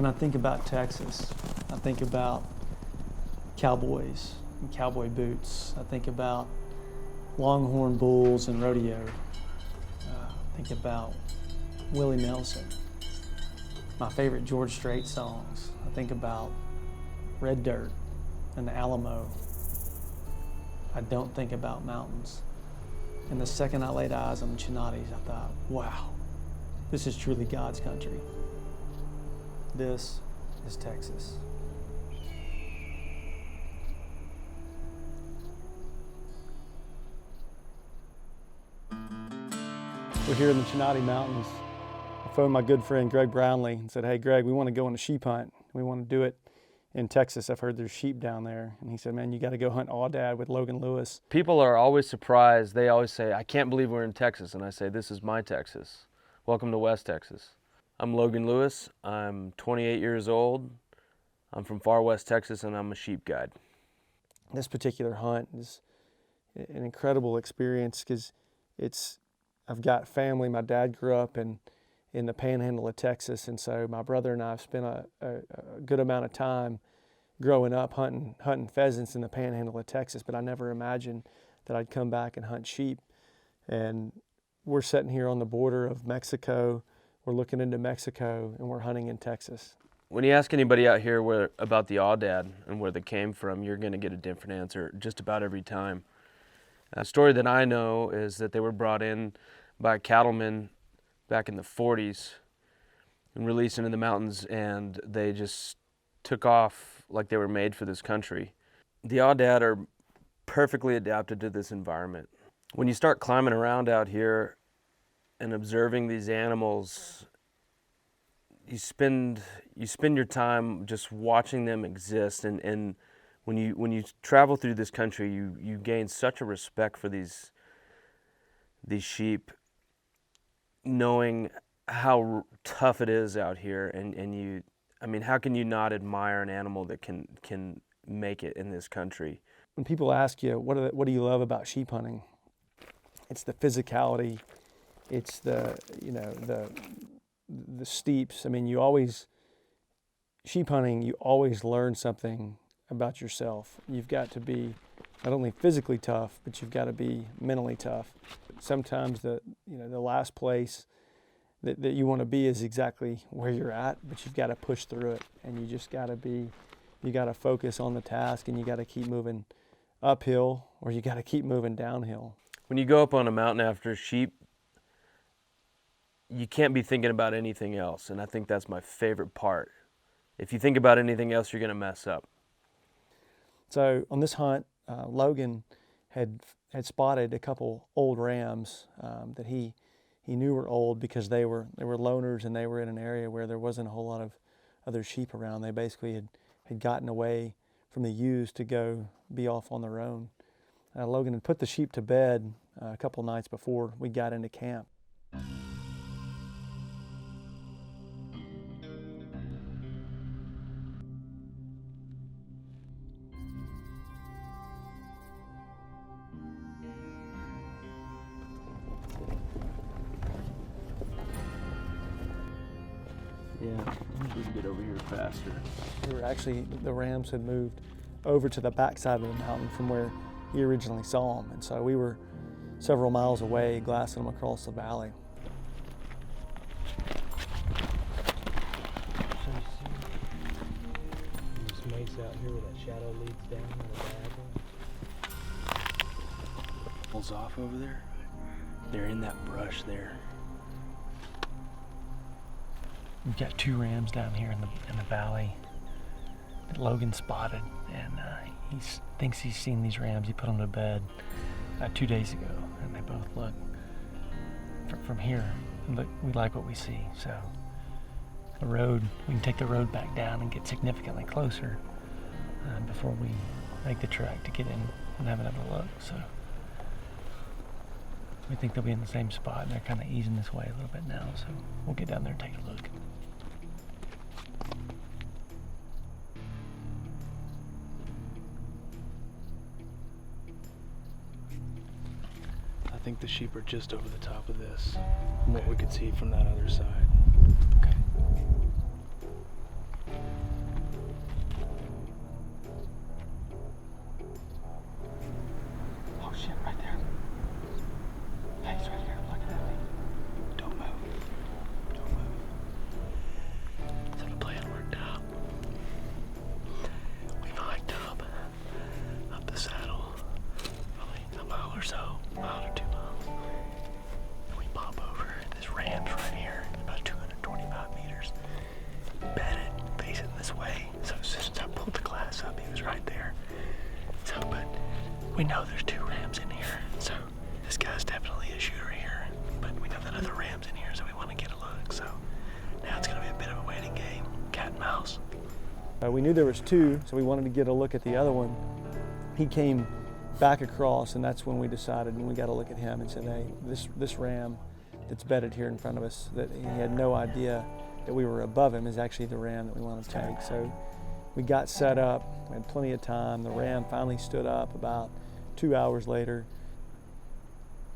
When I think about Texas, I think about cowboys and cowboy boots. I think about longhorn bulls and rodeo. I think about Willie Nelson, my favorite George Strait songs. I think about Red Dirt and the Alamo. I don't think about mountains. And the second I laid eyes on the Chinatis, I thought, wow, this is truly God's country. This is Texas. We're here in the Chinati Mountains. I phoned my good friend Greg Brownlee and said, hey Greg, we want to go on a sheep hunt. We want to do it in Texas. I've heard there's sheep down there. And he said, man, you got to go hunt Auodad with Logan Lewis. People are always surprised. They always say, I can't believe we're in Texas. And I say, this is my Texas. Welcome to West Texas. I'm Logan Lewis. I'm 28 years old. I'm from far West Texas, and I'm a sheep guide. This particular hunt is an incredible experience because I've got family. My dad grew up in the panhandle of Texas, and so my brother and I have spent a good amount of time growing up hunting pheasants in the panhandle of Texas, but I never imagined that I'd come back and hunt sheep. And we're sitting here on the border of Mexico. We're looking into Mexico, and we're hunting in Texas. When you ask anybody out here about the Auodad and where they came from, you're going to get a different answer just about every time. A story that I know is that they were brought in by cattlemen back in the 40s and released into the mountains, and they just took off like they were made for this country. The Auodad are perfectly adapted to this environment. When you start climbing around out here and observing these animals, you spend your time just watching them exist, and when you travel through this country, you gain such a respect for these sheep, knowing how tough it is out here, and how can you not admire an animal that can make it in this country? When people ask you, what do you love about sheep hunting? It's the physicality, it's the steeps. I mean, sheep hunting, you always learn something about yourself. You've got to be not only physically tough, but you've got to be mentally tough. Sometimes the last place that you want to be is exactly where you're at, but you've got to push through it, and you got to focus on the task, and you got to keep moving uphill, or you got to keep moving downhill. When you go up on a mountain after sheep, you can't be thinking about anything else, and I think that's my favorite part. If you think about anything else, you're going to mess up. So on this hunt, Logan had spotted a couple old rams that he knew were old because they were loners, and they were in an area where there wasn't a whole lot of other sheep around. They basically had gotten away from the ewes to go be off on their own. Logan had put the sheep to bed a couple nights before we got into camp. Yeah, we can get over here faster. The rams had moved over to the backside of the mountain from where he originally saw them, and so we were several miles away, glassing them across the valley. So you see this mesa out here where that shadow leads down on the diagonal? Pulls off over there. They're in that brush there. We've got two rams down here in the valley that Logan spotted, and he thinks he's seen these rams. He put them to bed 2 days ago, and they both look from here. We like what we see. So we can take the road back down and get significantly closer before we make the trek to get in and have another look. So we think they'll be in the same spot, and they're kind of easing this way a little bit now. So we'll get down there and take a look. I think the sheep are just over the top of this, from what we could see from that other side. Okay. We know there's 2 rams in here, so this guy's definitely a shooter here. But we know that other ram's in here, so we want to get a look. So now it's going to be a bit of a waiting game, cat and mouse. We knew there was 2, so we wanted to get a look at the other one. He came back across, and that's when we decided, and we got to look at him and said, hey, this ram that's bedded here in front of us, that he had no idea that we were above him, is actually the ram that we want to take. So we got set up, we had plenty of time. The ram finally stood up about 2 hours later.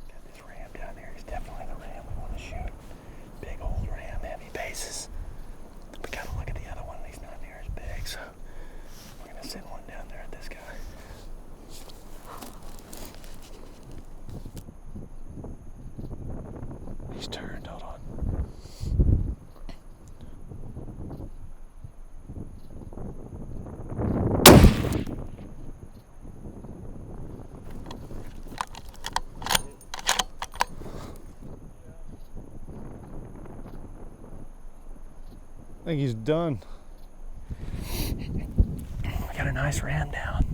Got this ram down there. He's definitely the ram we want to shoot. Big old ram, heavy bases. We got to look at the other one. He's not near as big, so we're going to send one down there at this guy. He's turned, hold on. I think he's done. We got a nice ram down.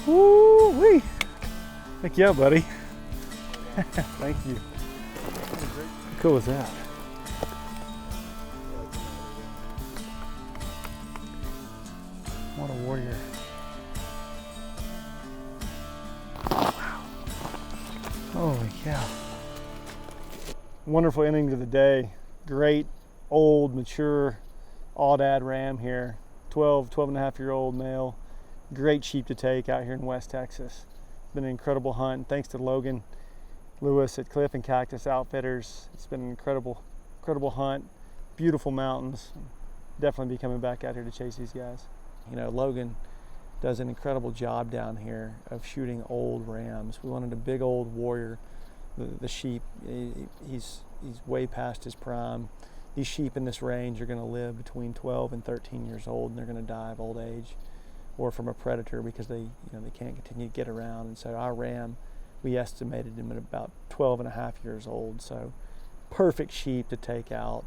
Woo-wee! Heck yeah, buddy. Thank you. How cool was that? What a warrior. Wow. Holy cow. Wonderful ending to the day. Great, old, mature Auodad ram here. 12 and a half year old male. Great sheep to take out here in West Texas. Been an incredible hunt. Thanks to Logan Lewis at Cliff and Cactus Outfitters. It's been an incredible hunt. Beautiful mountains. Definitely be coming back out here to chase these guys. You know, Logan does an incredible job down here of shooting old rams. We wanted a big old warrior. The sheep, he's way past his prime. These sheep in this range are going to live between 12 and 13 years old, and they're going to die of old age or from a predator because they can't continue to get around. And so our ram, we estimated him at about 12 and a half years old. So perfect sheep to take out.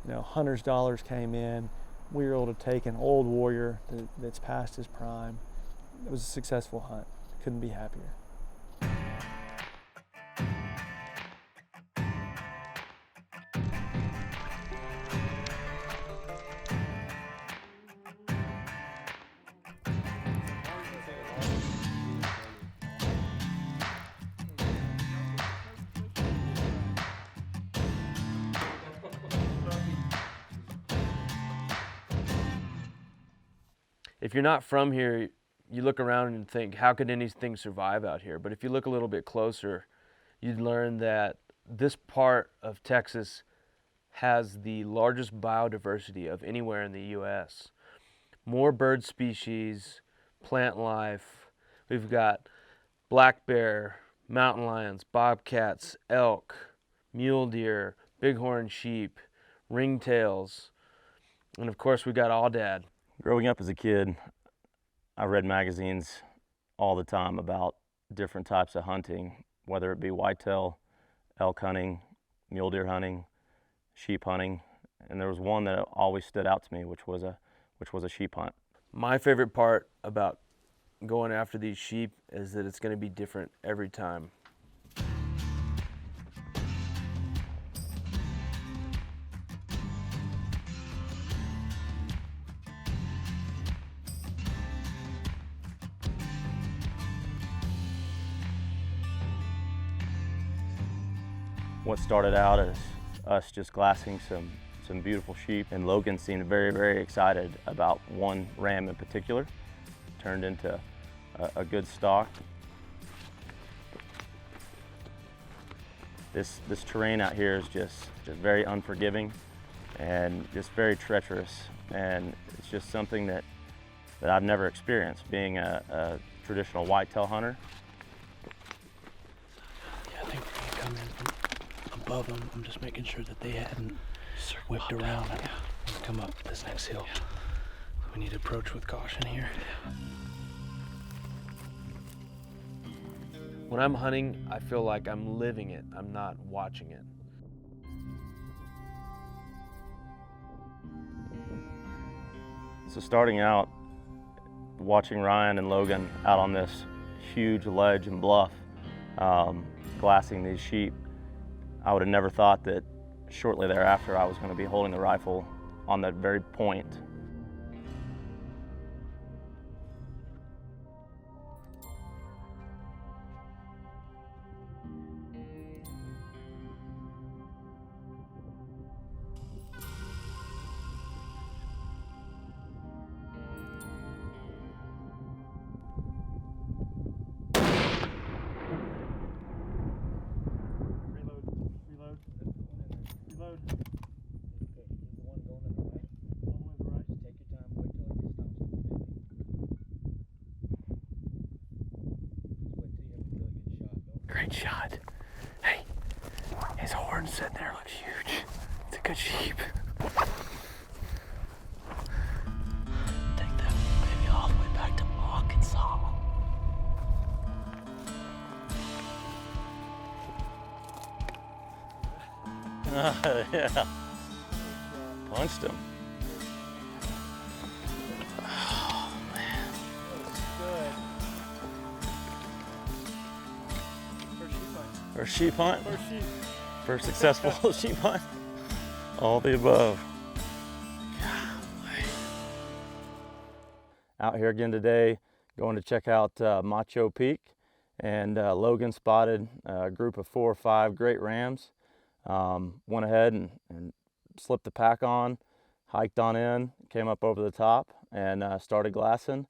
You know, hunter's dollars came in. We were able to take an old warrior that's past his prime. It was a successful hunt. Couldn't be happier. If you're not from here, you look around and think, how could anything survive out here? But if you look a little bit closer, you'd learn that this part of Texas has the largest biodiversity of anywhere in the U.S. More bird species, plant life. We've got black bear, mountain lions, bobcats, elk, mule deer, bighorn sheep, ringtails, and of course we got Auodad. Growing up as a kid, I read magazines all the time about different types of hunting, whether it be whitetail, elk hunting, mule deer hunting, sheep hunting, and there was one that always stood out to me, which was a sheep hunt. My favorite part about going after these sheep is that it's going to be different every time. What started out as us just glassing some beautiful sheep, and Logan seemed very, very excited about one ram in particular. Turned into a good stock. This terrain out here is just very unforgiving and just very treacherous, and it's just something that I've never experienced, being a traditional whitetail hunter. Yeah, I think we're gonna come in from above them. I'm just making sure that they hadn't whipped around and come up this next hill. Yeah. We need to approach with caution here. When I'm hunting, I feel like I'm living it. I'm not watching it. So starting out, watching Ryan and Logan out on this huge ledge and bluff, glassing these sheep, I would have never thought that shortly thereafter I was going to be holding the rifle on that very point. Great shot. Hey, his horn sitting there looks huge. It's a good sheep. Take that baby all the way back to Arkansas. Yeah. Punched him. Oh, man. First sheep hunt. First sheep. First successful sheep hunt. All the above. Out here again today, going to check out Macho Peak, and Logan spotted a group of 4 or 5 great rams. Went ahead and slipped the pack on, hiked on in, came up over the top, and started glassing.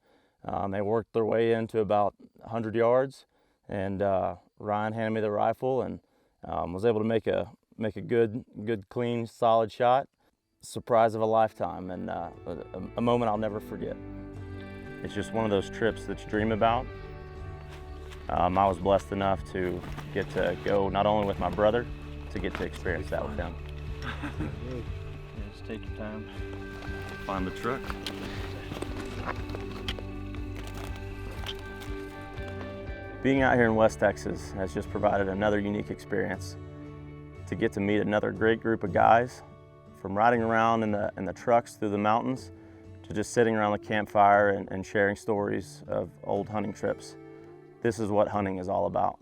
They worked their way into about 100 yards, and Ryan handed me the rifle and was able to make a good, clean, solid shot. Surprise of a lifetime, and a moment I'll never forget. It's just one of those trips that you dream about. I was blessed enough to get to go not only with my brother, to get to experience that with him. Yeah, just take your time. Find the truck. Being out here in West Texas has just provided another unique experience. To get to meet another great group of guys, from riding around in the trucks through the mountains, to just sitting around the campfire and sharing stories of old hunting trips. This is what hunting is all about.